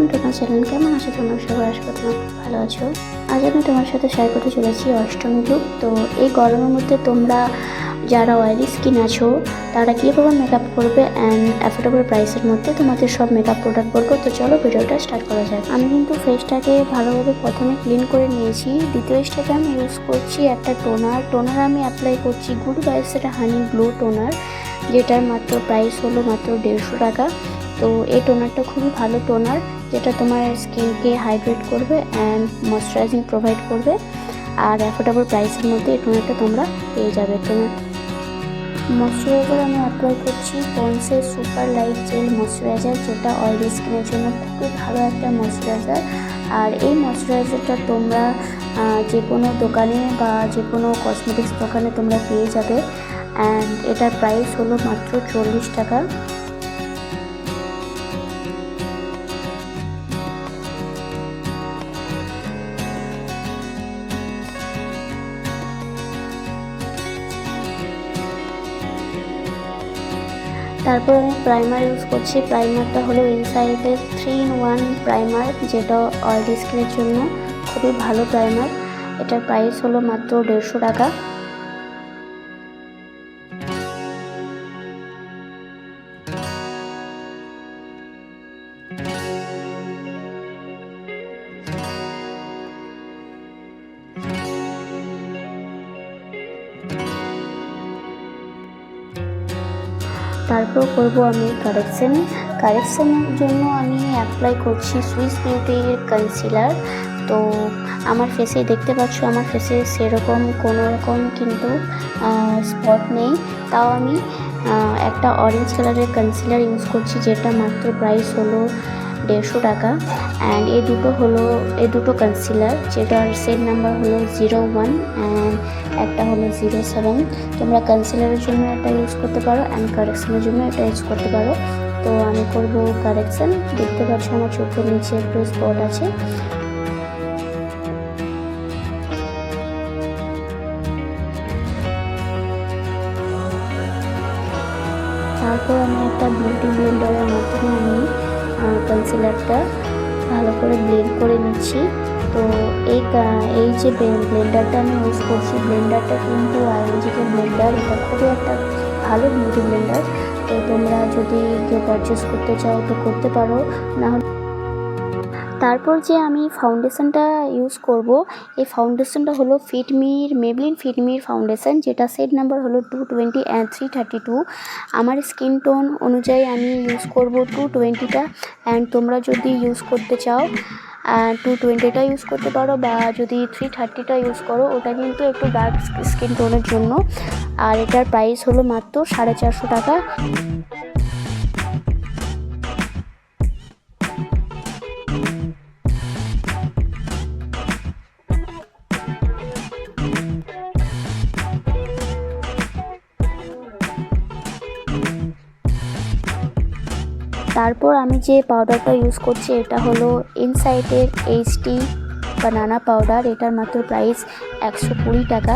Welcome to my channel. কেমন আছো তোমরা সবাই? আশা করি তোমরা খুব ভালো আছো। আজ আমি তোমার সাথে শেয়ার করতে চলেছি অষ্টমী লুক। তো এই গরমের মধ্যে তোমরা যারা অয়েলি স্কিন আছো তারা কীভাবে মেকআপ করবে অ্যান্ড অ্যাফোর্ডেবল প্রাইসের মধ্যে তোমাদের সব মেকআপ প্রোডাক্ট বলবো। তো চলো ভিডিওটা স্টার্ট করা যাক। আমি কিন্তু ফেসটাকে ভালোভাবে প্রথমে ক্লিন করে নিয়েছি। দ্বিতীয় স্টেপে আমি ইউজ করছি একটা টোনার আমি অ্যাপ্লাই করছি গুড ভাইবসের হানি গ্লো টোনার, যেটার মাত্র প্রাইস হলো মাত্র 150 টাকা। তো এই টোনারটা খুবই ভালো টোনার, যেটা তোমার স্কিনকে হাইড্রেট করবে অ্যান্ড ময়শ্চারাইজিং প্রোভাইড করবে। আর অ্যাফোর্ডেবল প্রাইসের মধ্যে এই টোনারটা তোমরা পেয়ে যাবে। টোনার ময়শ্চারাইজার আমি অ্যাপ্লাই করছি পন্সের সুপার লাইট জেল ময়শ্চারাইজার, যেটা অয়েলি স্কিনের জন্য খুবই ভালো একটা ময়শ্চারাইজার। আর এই ময়শ্চারাইজারটা তোমরা যে কোনো দোকানে বা যে কোনো কসমেটিক্স দোকানে তোমরা পেয়ে যাবে অ্যান্ড এটার প্রাইস হলো মাত্র 40 টাকা। তারপর আমি প্রাইমার ইউজ করছি। প্রাইমারটা হলো ইনসাইডের 3-in-1 প্রাইমার, যেটা অয়েলি স্কিনের জন্য খুবই ভালো প্রাইমার। এটার প্রাইস হলো মাত্র 150 টাকা। তারপর করব আমি কারেকশনের জন্য আমি অ্যাপ্লাই করছি সুইস বিউটির কনসিলার। তো আমার ফেসে দেখতে পাচ্ছ, আমার ফেসে সেরকম কোনো রকম কিন্তু স্পট নেই, তাও আমি একটা অরেঞ্জ কালারের কনসিলার ইউজ করছি, যেটা মাত্র প্রাইস হলো 150 টাকা। অ্যান্ড এই দুটো কনসিলার, যেটার সেট নাম্বার হলো 01 অ্যান্ড একটা হলো 07। তোমরা কনসিলারের জন্য এটা ইউজ করতে পারো অ্যান্ড কারেকশনের জন্য এটা ইউজ করতে পারো। তো আমি করব কারেকশন। দেখতে পাচ্ছ আমার চোখের নিচে একটু স্পট আছে। তারপর আমি একটা বিউটি ব্লেন্ডারের মাধ্যমে আমি কনসিলারটা ভালো করে ব্লেন্ড করে নিচ্ছি। তো এই যে ব্লেন্ডারটা আমি ইউজ করছি, ব্লেন্ডারটা কিন্তু আইএনজিকে ব্লেন্ডার, এটা খুবই একটা ভালো বিউটি ব্লেন্ডার। তো তোমরা যদি কেউ পারচেস করতে চাও তো করতে পারো, না হলে। তারপর যে আমি ফাউন্ডেশনটা ইউজ করব, এই ফাউন্ডেশনটা হলো মেবলিন ফিটমির ফাউন্ডেশন, যেটা সেট নাম্বার হলো 220 অ্যান্ড 332। আমার স্কিন টোন অনুযায়ী আমি ইউজ করব 220টা অ্যান্ড তোমরা যদি ইউজ করতে চাও 220টা ইউজ করতে পারো, বা যদি 330টা ইউজ করো, ওটা কিন্তু একটু ডার্ক স্কিন টোনের জন্য। আর এটার প্রাইস হলো মাত্র 450 টাকা। তারপর আমি যে পাউডারটা ইউজ করছি এটা হলো ইনসাইডের এইচডি বানানা পাউডার, এটার মাত্র প্রাইস 120 টাকা।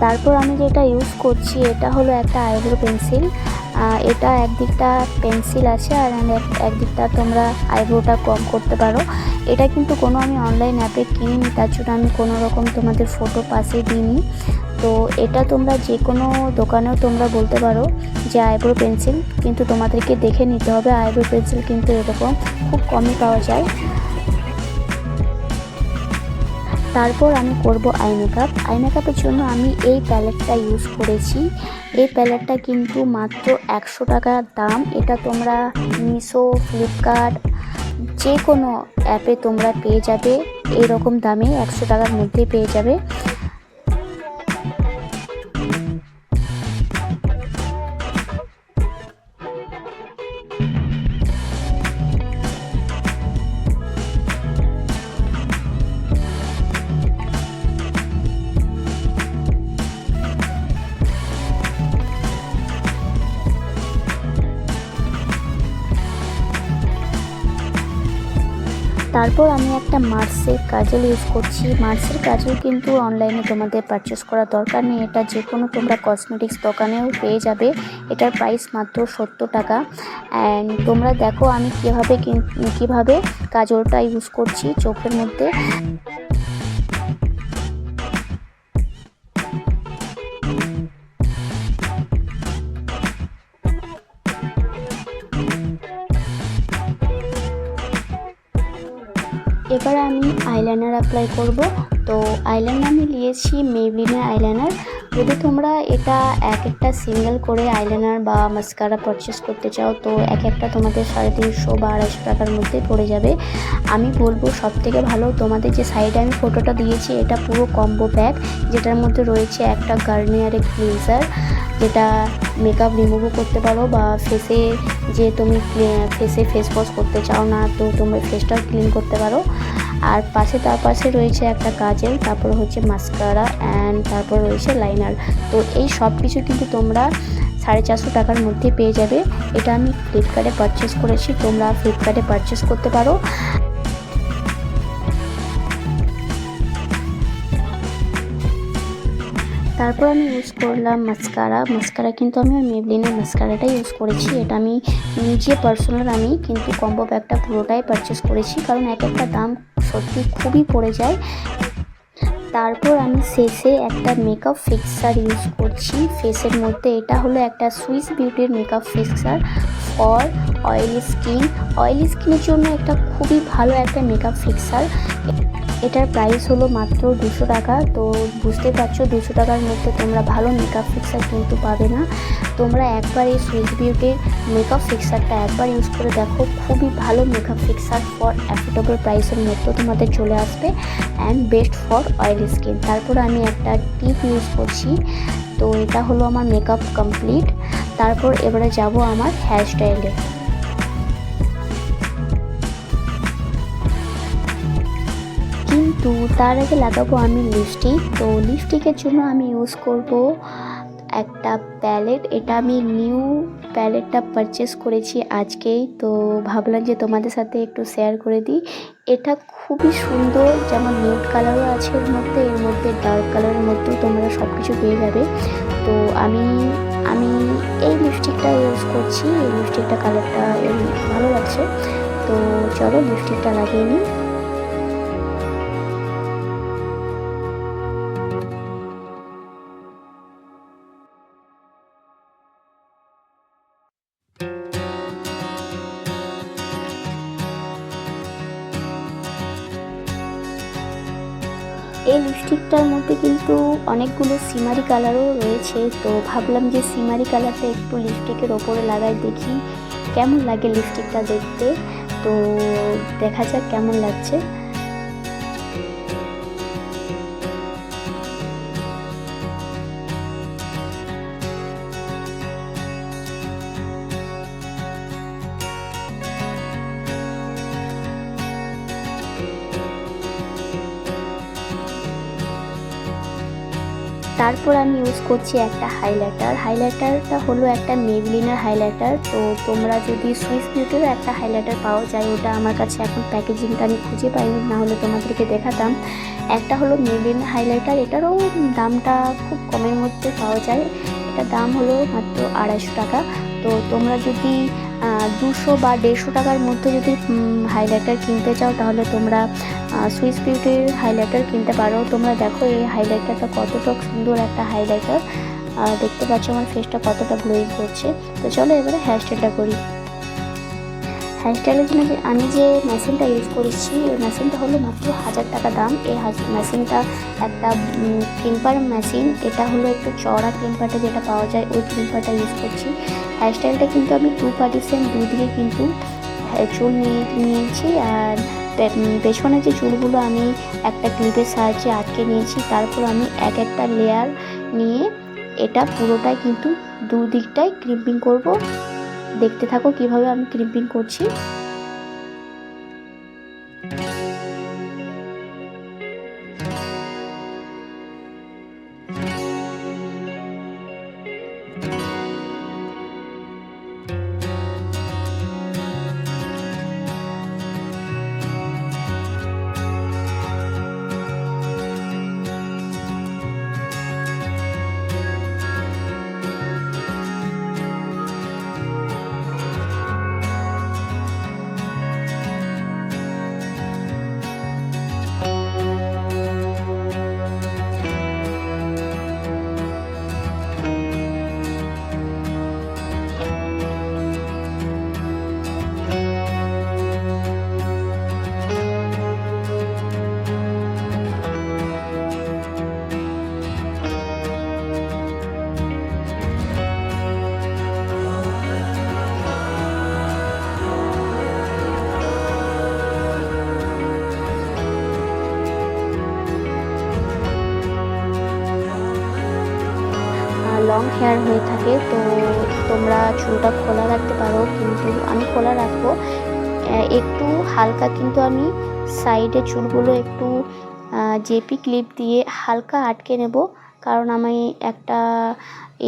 তারপর আমি যেটা ইউজ করছি এটা হলো একটা আইব্রো পেন্সিল। এটা একদিকটা পেন্সিল আছে আর একদিকটা তোমরা আইব্রোটা কম করতে পারো। এটা কিন্তু কোনো আমি অনলাইন অ্যাপে কিনিনি, তার জন্য আমি কোনো রকম তোমাদের ফটো পাশে দিইনি। তো এটা তোমরা যে কোনো দোকানেও তোমরা বলতে পারো যে আইব্রো পেন্সিল, কিন্তু তোমাদেরকে দেখে নিতে হবে। আইব্রো পেন্সিল কিন্তু এরকম খুব কমই পাওয়া যায়। তারপর আমি করব আই মেকআপের জন্য আমি এই প্যালেটটা ইউজ করেছি। এই প্যালেটটা কিন্তু মাত্র 100 টাকা দাম। এটা তোমরা মিশো, ফ্লিপকার্ট যে কোনো অ্যাপে তোমরা পেয়ে যাবে, এরকম দামে 100 টাকার মধ্যেই পেয়ে যাবে। তারপর আমি একটা মার্সের কাজল ইউজ করছি। মার্সের কাজল কিন্তু অনলাইনে তোমাদের পারচেস করার দরকার নেই, এটা যে কোনো তোমরা কসমেটিক্স দোকানেও পেয়ে যাবে। এটার প্রাইস মাত্র 70 টাকা। অ্যান্ড তোমরা দেখো আমি কিভাবে কাজলটা ইউজ করছি চোখের মধ্যে। এবার আমি আইলাইনার অ্যাপ্লাই করব। তো আইলাইনার আমি নিয়েছি মেবলিনের আইলাইনার। যদি তোমরা এটা একটা সিঙ্গেল করে আইলাইনার বা মাস্কারা পারচেস করতে চাও তো একটা তোমাদের 350 বা 250 টাকার মধ্যে পড়ে যাবে। আমি বলবো সবথেকে ভালো তোমাদের যে সাইডে আমি ফটোটা দিয়েছি এটা পুরো কম্বো প্যাক, যেটার মধ্যে রয়েছে একটা গার্নিয়ারের ক্লিনজার, যেটা মেকআপ রিমুভও করতে পারো, বা ফেসে যে তুমি ফেস ওয়াশ করতে চাও না তো তোমরা ফেসটা ক্লিন করতে পারো। আর তার পাশে রয়েছে একটা কাজল, তারপর হচ্ছে মাস্কারা অ্যান্ড তারপর রয়েছে লাইনার। তো এই সব কিছু কিন্তু তোমরা 450 টাকার মধ্যে পেয়ে যাবে। এটা আমি ফ্লিপকার্টে পারচেস করেছি, তোমরা ফ্লিপকার্টে পারচেস করতে পারো। তারপর আমি ইউজ করলাম মাস্কারা কিন্তু আমি মেবলিনের মাস্কারাটাই ইউজ করেছি। এটা আমি নিজে পার্সোনাল আমি কিন্তু কম্বো প্যাকটা পুরোটাই পারচেস করেছি, কারণ একটা দাম সত্যি খুবই পড়ে যায়। তারপর আমি শেষে একটা মেকআপ ফিক্সার ইউজ করছি ফেসের মধ্যে। এটা হলো একটা সুইস বিউটির মেকআপ ফিক্সার ফর অয়েলি স্কিনের জন্য একটা খুবই ভালো একটা মেকআপ ফিক্সার। এটার প্রাইস হলো মাত্র 200 টাকা। তো বুঝতে পারছো 200 টাকার মধ্যে তোমরা ভালো মেকআপ ফিক্সার কিন্তু পাবে না। তোমরা একবার এই সুইস বিউটির মেকআপ ফিক্সারটা একবার ইউজ করে দেখো, খুবই ভালো মেকআপ ফিক্সার ফর অ্যাফোর্ডেবল প্রাইসের মধ্যে তোমাদের চলে আসবে and best for oily skin. তারপর আমি একটা টিপ ইউজ করছি। তো এটা হলো আমার মেকআপ কমপ্লিট। তারপর এবারে যাব আমার হেয়ার স্টাইলে। কিন্তু তার আগে লাগাবো আমি লিপস্টিক। তো লিপস্টিকের জন্য আমি ইউজ করব একটা প্যালেট। এটা আমি নিউ প্যালেটটা পারচেস করেছি আজকেই, তো ভাবলাম যে তোমাদের সাথে একটু শেয়ার করে দিই। এটা খুবই সুন্দর, যেমন নিউড কালারও আছে এর মধ্যে ডার্ক কালারের মধ্যেও তোমরা সব কিছু পেয়ে যাবে। তো আমি এই লিপস্টিকটা ইউজ করছি। এই লিপস্টিকটা কালারটা ভালো লাগছে। তো চলো লিপস্টিকটা লাগিয়ে নিই। এই লিপস্টিকটার মধ্যে কিন্তু অনেকগুলো সিমারি কালারও রয়েছে। তো ভাবলাম যে সিমারি কালারটা একটু লিপস্টিকের ওপরে লাগাই, দেখি কেমন লাগে লিপস্টিকটা দেখতে। তো দেখা যাক কেমন লাগছে। তারপর আমি ইউজ করছি একটা হাইলাইটারটা হলো একটা মেবলিনের হাইলাইটার। তো তোমরা যদি সুইস বিউটিরও একটা হাইলাইটার পাওয়া যায়, ওটা আমার কাছে এখন প্যাকেজিংটা আমি খুঁজে পাইনি, না হলে তোমাদেরকে দেখাতাম। একটা হলো মেবলিনের হাইলাইটার, এটারও দামটা খুব কমের মধ্যে পাওয়া যায়। এটার দাম হলো মাত্র 250 টাকা। তো তোমরা যদি 200 বা 150 টাকার মধ্যে যদি হাইলাইটার কিনতে চাও তাহলে তোমরা সুইস বিউটির হাইলাইটার কিনতে পারো। তোমরা দেখো এই হাইলাইটারটা কতটা সুন্দর একটা হাইলাইটার, দেখতে পাচ্ছ আমার ফেসটা কতটা গ্লোয়িং করছে। তো চলো এবারে হেয়ার স্টাইলটা করি। হেয়ার স্টাইলের জন্য আমি যে মেশিনটা ইউজ করেছি ওই মেশিনটা হলো মাত্র 1000 টাকা দাম। এই মেশিনটা একটা ক্লিপার মেশিন। এটা হলো একটু চড়া ক্লিপারটা যেটা পাওয়া যায়, ওই ক্লিপারটা ইউজ করছি। হেয়ার স্টাইলটা কিন্তু আমি 2 পার্টিশন দুদিকে কিন্তু চুল নিয়েছি। আর পেছনে যে চুলগুলো আমি একটা ক্লিপের সাহায্যে আটকে নিয়েছি। তারপর আমি একটা লেয়ার নিয়ে এটা পুরোটাই কিন্তু দুদিকটাই ক্রিম্পিং করব। দেখতে থাকো কিভাবে আমি ক্রিম্পিং করছি। হেয়ার হয়ে থাকে, তো তোমরা চুলটা খোলা রাখতে পারো, কিন্তু আমি খোলা রাখবো। একটু হালকা কিন্তু আমি সাইডে চুলগুলো একটু জেপি ক্লিপ দিয়ে হালকা আটকে নেব, কারণ আমি একটা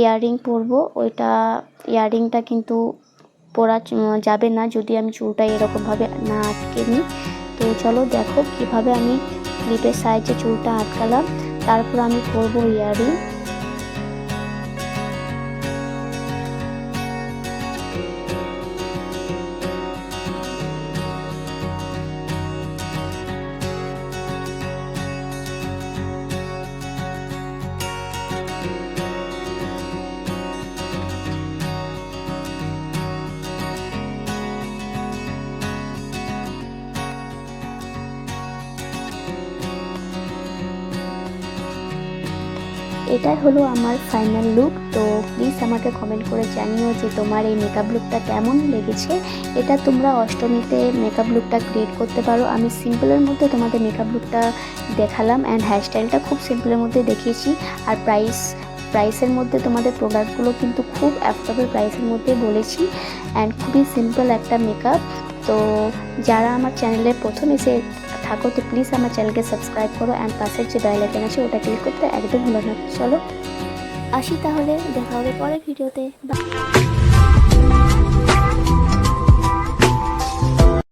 ইয়াররিং পরবো, ওইটা ইয়াররিংটা কিন্তু পরা যাবে না যদি আমি চুলটা এরকমভাবে না আটকে নিই। তো চলো দেখো কিভাবে আমি ক্লিপের সাহায্যে চুলটা আটকালাম, তারপর আমি পরবো ইয়াররিং। এটাই হলো আমার ফাইনাল লুক। তো প্লিজ আমাকে কমেন্ট করে জানিও যে তোমার এই মেকআপ লুকটা কেমন লেগেছে। এটা তোমরা অষ্টমীতে মেকআপ লুকটা ক্রিয়েট করতে পারো। আমি সিম্পলের মধ্যে তোমাদের মেকআপ লুকটা দেখালাম, অ্যান্ড হেয়ারস্টাইলটা খুব সিম্পলের মধ্যে দেখিয়েছি। আর প্রাইসের মধ্যে তোমাদের প্রোডাক্টগুলো কিন্তু খুব অ্যাফোর্ডেবল প্রাইসের মধ্যে বলেছি, অ্যান্ড খুবই সিম্পল একটা মেকআপ। তো যারা আমার চ্যানেলে প্রথম এসে থাকো তো প্লিজ আমার চ্যানেলকে সাবস্ক্রাইব করো, অ্যান্ড পাশের যে বেল আইকন আছে ওটা ক্লিক করতে একদম ভুলো না। চলো আসি তাহলে, দেখা হবে পরের ভিডিওতে। বাই।